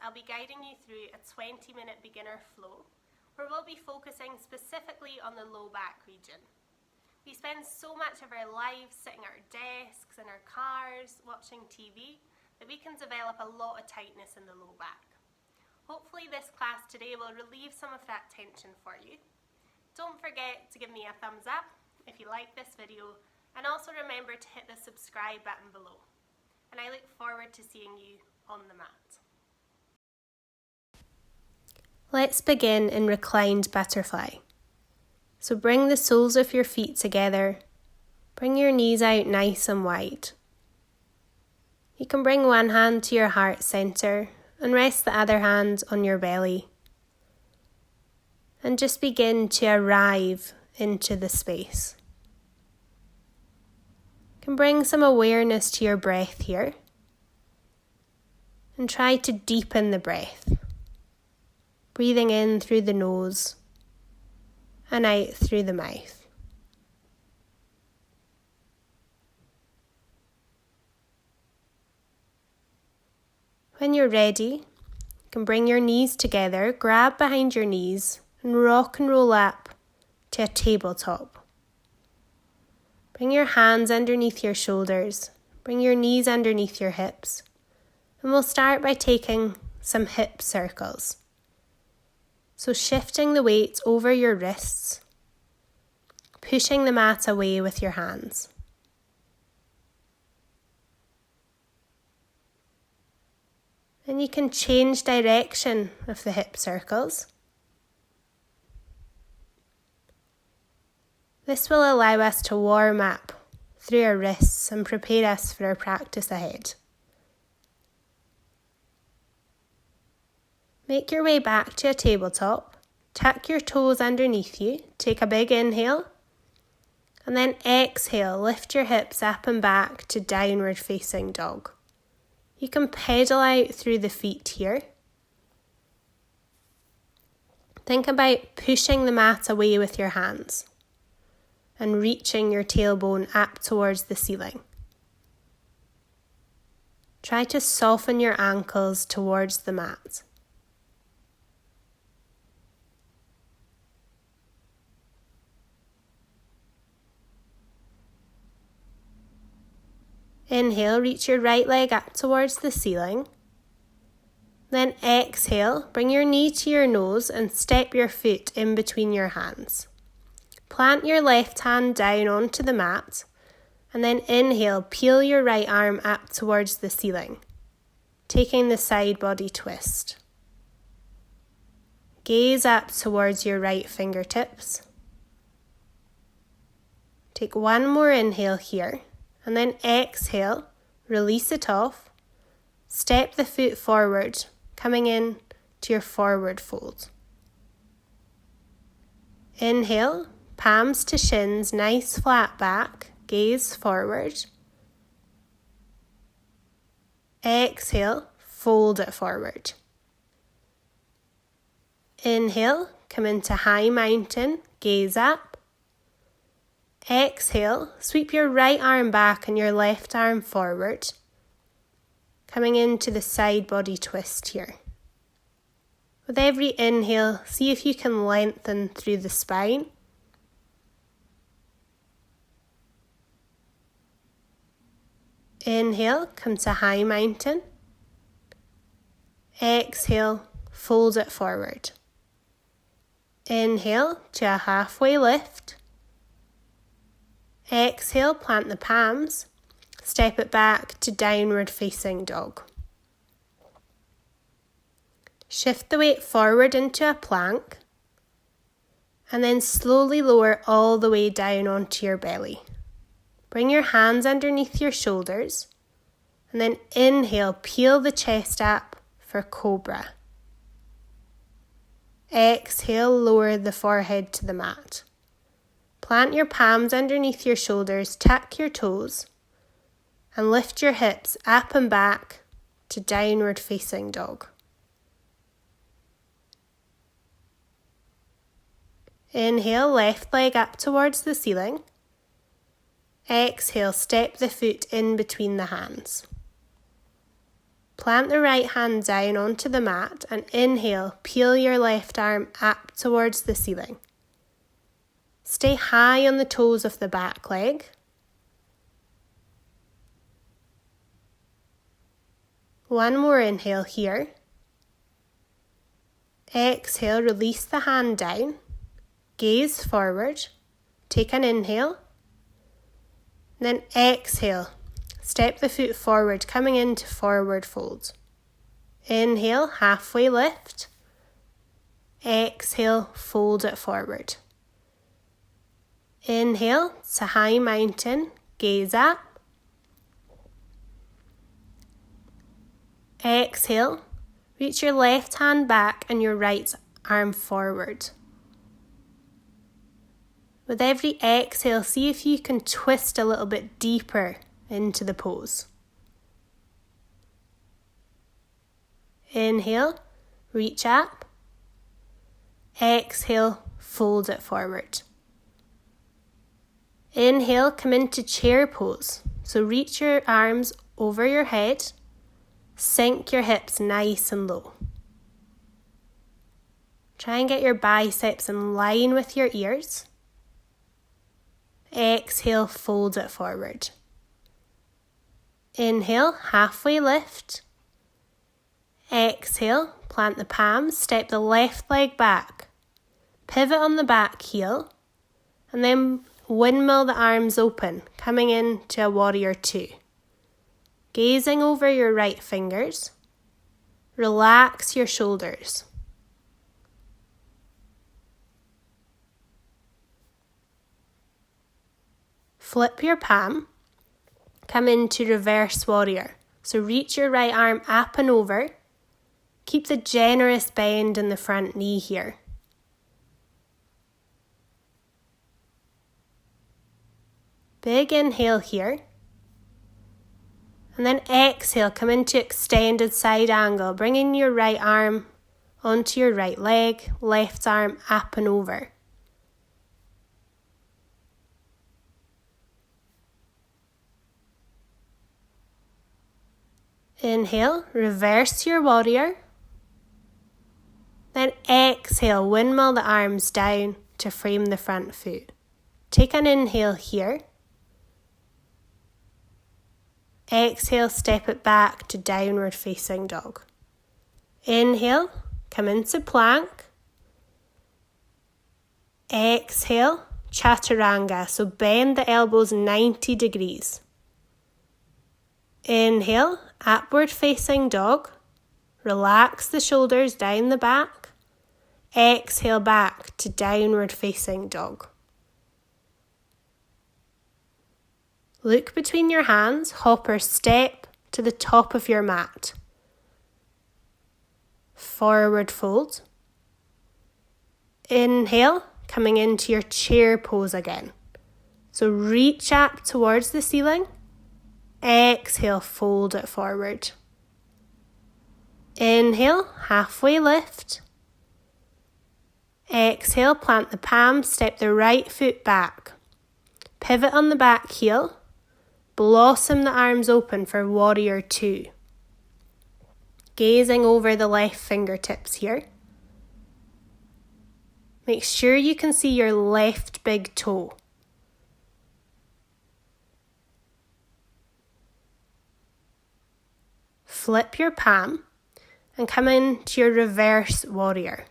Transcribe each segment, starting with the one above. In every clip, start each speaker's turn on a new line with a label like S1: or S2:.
S1: I'll be guiding you through a 20-minute beginner flow where we'll be focusing specifically on the low back region. We spend so much of our lives sitting at our desks, in our cars, watching TV, that we can develop a lot of tightness in the low back. Hopefully this class today will relieve some of that tension for you. Don't forget to give me a thumbs up if you like this video, and also remember to hit the subscribe button below. And I look forward to seeing you on the mat. Let's begin in reclined butterfly. So bring the soles of your feet together. Bring your knees out nice and wide. You can bring one hand to your heart center and rest the other hand on your belly. And just begin to arrive into the space. You can bring some awareness to your breath here. And try to deepen the breath. Breathing in through the nose and out through the mouth. When you're ready, you can bring your knees together, grab behind your knees and rock and roll up to a tabletop. Bring your hands underneath your shoulders, bring your knees underneath your hips, and we'll start by taking some hip circles. So shifting the weight over your wrists, pushing the mat away with your hands. And you can change direction of the hip circles. This will allow us to warm up through our wrists and prepare us for our practice ahead. Make your way back to a tabletop, tuck your toes underneath you, take a big inhale, and then exhale, lift your hips up and back to downward facing dog. You can pedal out through the feet here. Think about pushing the mat away with your hands and reaching your tailbone up towards the ceiling. Try to soften your ankles towards the mat. Inhale, reach your right leg up towards the ceiling. Then exhale, bring your knee to your nose and step your foot in between your hands. Plant your left hand down onto the mat and then inhale, peel your right arm up towards the ceiling, taking the side body twist. Gaze up towards your right fingertips. Take one more inhale here. And then exhale, release it off, step the foot forward, coming in to your forward fold. Inhale, palms to shins, nice flat back, gaze forward. Exhale, fold it forward. Inhale, come into high mountain, gaze up. Exhale, sweep your right arm back and your left arm forward, coming into the side body twist here. With every inhale, see if you can lengthen through the spine. Inhale, come to high mountain. Exhale, fold it forward. Inhale to a halfway lift. Exhale, plant the palms, step it back to downward facing dog. Shift the weight forward into a plank and then slowly lower all the way down onto your belly. Bring your hands underneath your shoulders and then inhale, peel the chest up for cobra. Exhale, lower the forehead to the mat. Plant your palms underneath your shoulders, tuck your toes, and lift your hips up and back to downward facing dog. Inhale, left leg up towards the ceiling. Exhale, step the foot in between the hands. Plant the right hand down onto the mat and inhale, peel your left arm up towards the ceiling. Stay high on the toes of the back leg. One more inhale here. Exhale, release the hand down. Gaze forward. Take an inhale. Then exhale. Step the foot forward, coming into forward fold. Inhale, halfway lift. Exhale, fold it forward. Inhale to high mountain, gaze up. Exhale, reach your left hand back and your right arm forward. With every exhale, see if you can twist a little bit deeper into the pose. Inhale, reach up. Exhale, fold it forward. Inhale, come into chair pose. So reach your arms over your head. Sink your hips nice and low. Try and get your biceps in line with your ears. Exhale, fold it forward. Inhale, halfway lift. Exhale, plant the palms, step the left leg back. Pivot on the back heel, and then windmill the arms open, coming into a warrior two. Gazing over your right fingers, relax your shoulders. Flip your palm, come into reverse warrior. So reach your right arm up and over. Keep the generous bend in the front knee here. Big inhale here. And then exhale, come into extended side angle, bringing your right arm onto your right leg, left arm up and over. Inhale, reverse your warrior. Then exhale, windmill the arms down to frame the front foot. Take an inhale here. Exhale, step it back to downward facing dog. Inhale, come into plank. Exhale, chaturanga. So bend the elbows 90 degrees. Inhale, upward facing dog. Relax the shoulders down the back. Exhale back to downward facing dog. Look between your hands, hopper step to the top of your mat. Forward fold. Inhale, coming into your chair pose again. So reach up towards the ceiling. Exhale, fold it forward. Inhale, halfway lift. Exhale, plant the palms, step the right foot back. Pivot on the back heel. Blossom the arms open for warrior two. Gazing over the left fingertips here. Make sure you can see your left big toe. Flip your palm and come into your reverse warrior.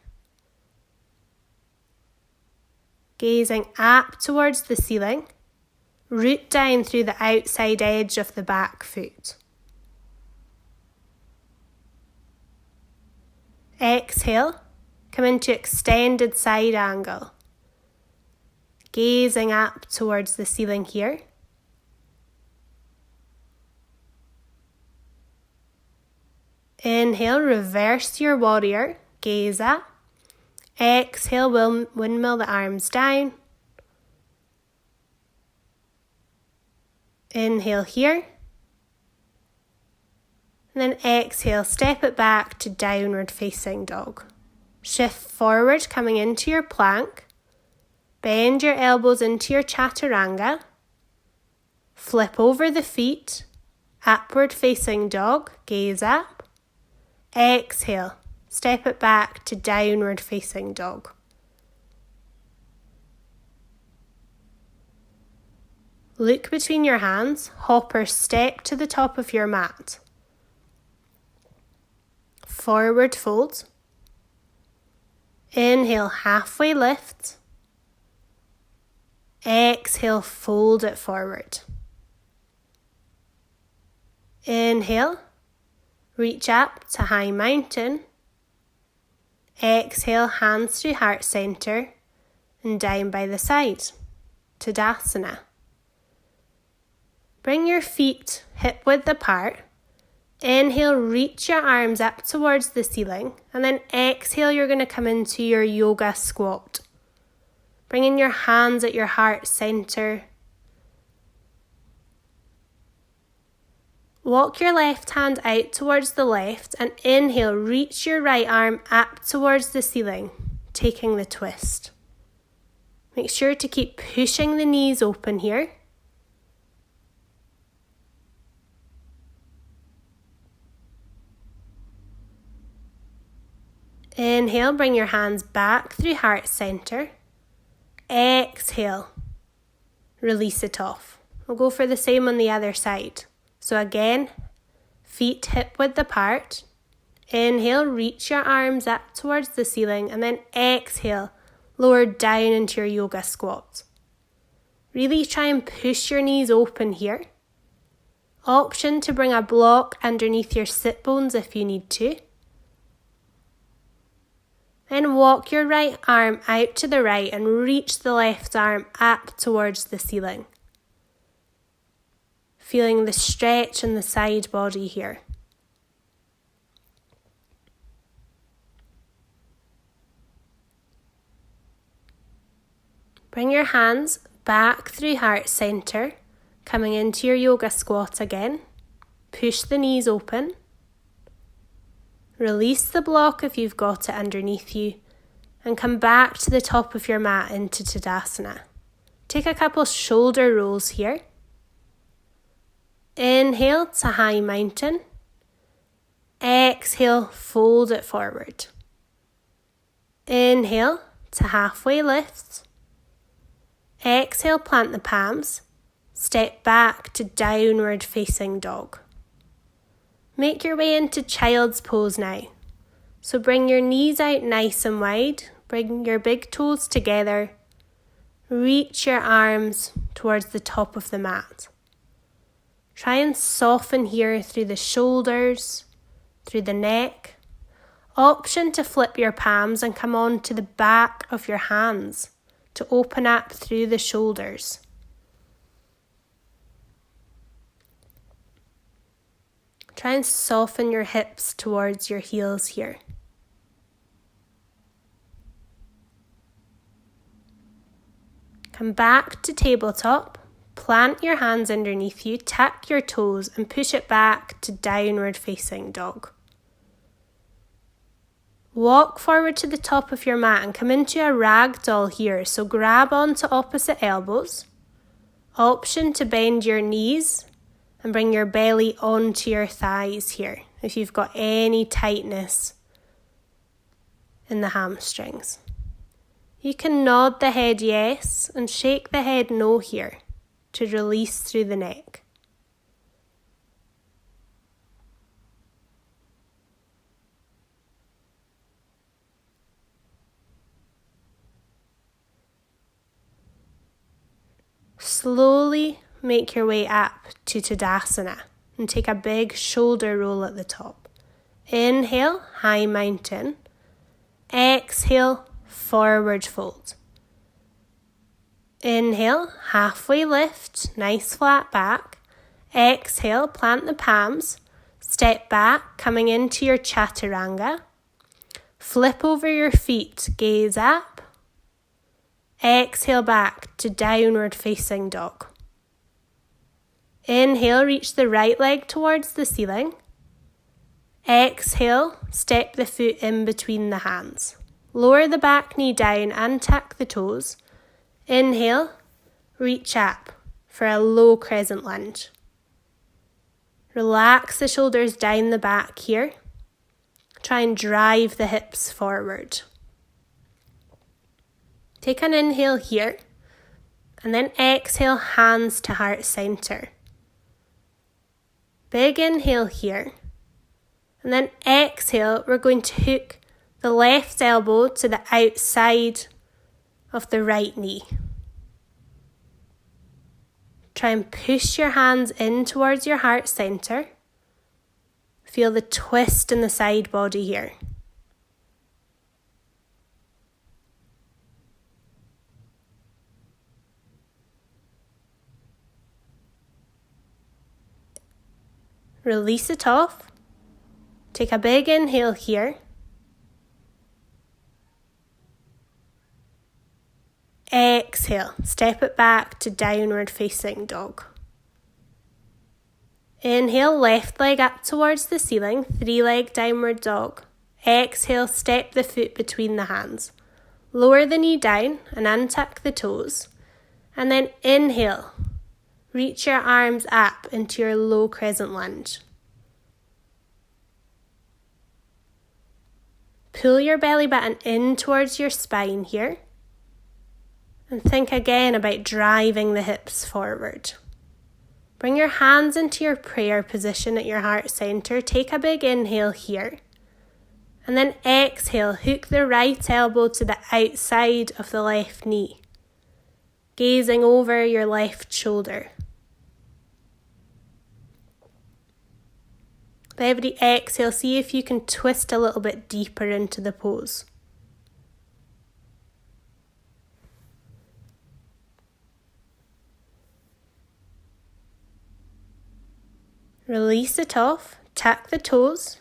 S1: Gazing up towards the ceiling. Root down through the outside edge of the back foot. Exhale, come into extended side angle. Gazing up towards the ceiling here. Inhale, reverse your warrior, gaze up. Exhale, windmill the arms down. Inhale here. And then exhale, step it back to downward facing dog. Shift forward, coming into your plank. Bend your elbows into your chaturanga. Flip over the feet. Upward facing dog, gaze up. Exhale, step it back to downward facing dog. Look between your hands, hop or step to the top of your mat. Forward fold. Inhale, halfway lift. Exhale, fold it forward. Inhale, reach up to high mountain. Exhale, hands through heart center and down by the side, Tadasana. Bring your feet hip width apart. Inhale, reach your arms up towards the ceiling, and then exhale, you're going to come into your yoga squat. Bringing your hands at your heart center. Walk your left hand out towards the left and inhale, reach your right arm up towards the ceiling, taking the twist. Make sure to keep pushing the knees open here. Inhale, bring your hands back through heart center. Exhale, release it off. We'll go for the same on the other side. So again, feet hip width apart. Inhale, reach your arms up towards the ceiling, and then exhale, lower down into your yoga squat. Really try and push your knees open here. Option to bring a block underneath your sit bones if you need to. Then walk your right arm out to the right and reach the left arm up towards the ceiling. Feeling the stretch in the side body here. Bring your hands back through heart center, coming into your yoga squat again. Push the knees open. Release the block if you've got it underneath you and come back to the top of your mat into Tadasana. Take a couple shoulder rolls here. Inhale to high mountain. Exhale, fold it forward. Inhale to halfway lift. Exhale, plant the palms. Step back to downward facing dog. Make your way into child's pose now. So bring your knees out nice and wide. Bring your big toes together. Reach your arms towards the top of the mat. Try and soften here through the shoulders, through the neck. Option to flip your palms and come on to the back of your hands to open up through the shoulders. Try and soften your hips towards your heels here. Come back to tabletop. Plant your hands underneath you, tuck your toes and push it back to downward facing dog. Walk forward to the top of your mat and come into a ragdoll here. So grab onto opposite elbows. Option to bend your knees and bring your belly onto your thighs here if you've got any tightness in the hamstrings. You can nod the head yes and shake the head no here to release through the neck. Slowly make your way up to Tadasana and take a big shoulder roll at the top. Inhale, high mountain. Exhale, forward fold. Inhale, halfway lift, nice flat back. Exhale, plant the palms. Step back, coming into your chaturanga. Flip over your feet, gaze up. Exhale back to downward facing dog. Inhale, reach the right leg towards the ceiling. Exhale, step the foot in between the hands. Lower the back knee down and tuck the toes. Inhale, reach up for a low crescent lunge. Relax the shoulders down the back here. Try and drive the hips forward. Take an inhale here, and then exhale, hands to heart center. Big inhale here, and then exhale, we're going to hook the left elbow to the outside of the right knee. Try and push your hands in towards your heart center. Feel the twist in the side body here. Release it off. Take a big inhale here. Exhale, step it back to downward facing dog. Inhale, left leg up towards the ceiling, 3-leg downward dog. Exhale, step the foot between the hands. Lower the knee down and untuck the toes. And then inhale, reach your arms up into your low crescent lunge. Pull your belly button in towards your spine here. And think again about driving the hips forward. Bring your hands into your prayer position at your heart center. Take a big inhale here. And then exhale, hook the right elbow to the outside of the left knee, gazing over your left shoulder. With every exhale, see if you can twist a little bit deeper into the pose. Release it off, tuck the toes,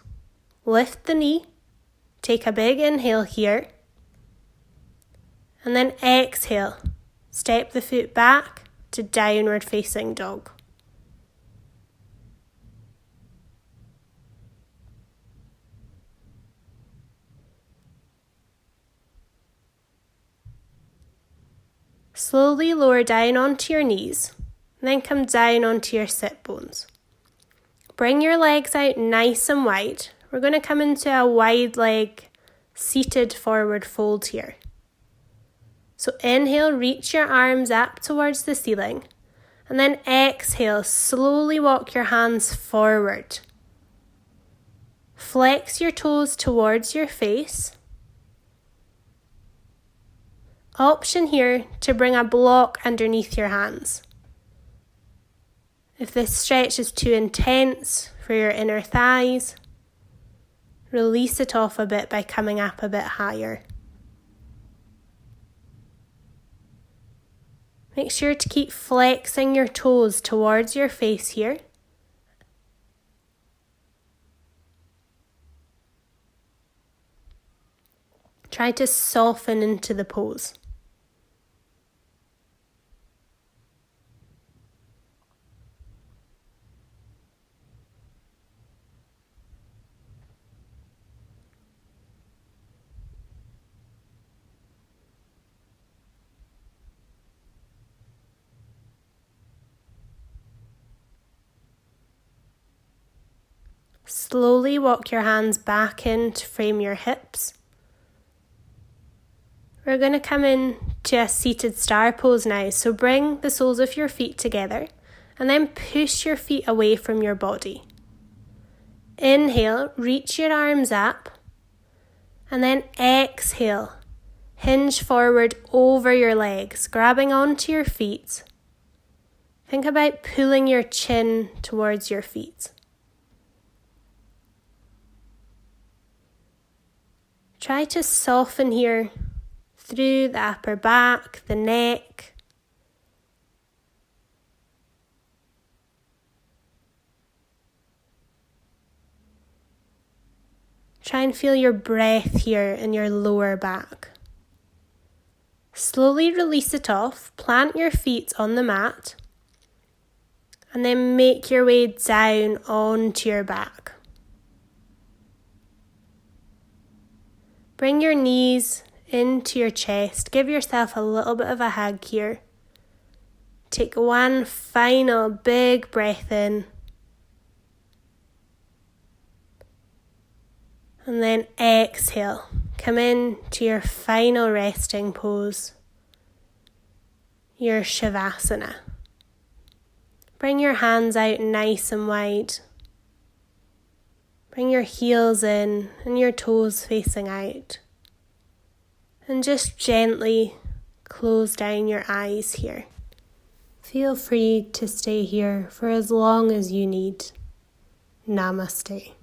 S1: lift the knee, take a big inhale here, and then exhale, step the foot back to downward facing dog. Slowly lower down onto your knees, and then come down onto your sit bones. Bring your legs out nice and wide. We're going to come into a wide leg seated forward fold here. So inhale, reach your arms up towards the ceiling. And then exhale, slowly walk your hands forward. Flex your toes towards your face. Option here to bring a block underneath your hands. If this stretch is too intense for your inner thighs, release it off a bit by coming up a bit higher. Make sure to keep flexing your toes towards your face here. Try to soften into the pose. Slowly walk your hands back in to frame your hips. We're going to come in to a seated star pose now. So bring the soles of your feet together and then push your feet away from your body. Inhale, reach your arms up, and then exhale, hinge forward over your legs, grabbing onto your feet. Think about pulling your chin towards your feet. Try to soften here through the upper back, the neck. Try and feel your breath here in your lower back. Slowly release it off, plant your feet on the mat, and then make your way down onto your back. Bring your knees into your chest. Give yourself a little bit of a hug here. Take one final big breath in. And then exhale. Come in to your final resting pose, your Shavasana. Bring your hands out nice and wide. Bring your heels in and your toes facing out. And just gently close down your eyes here. Feel free to stay here for as long as you need. Namaste.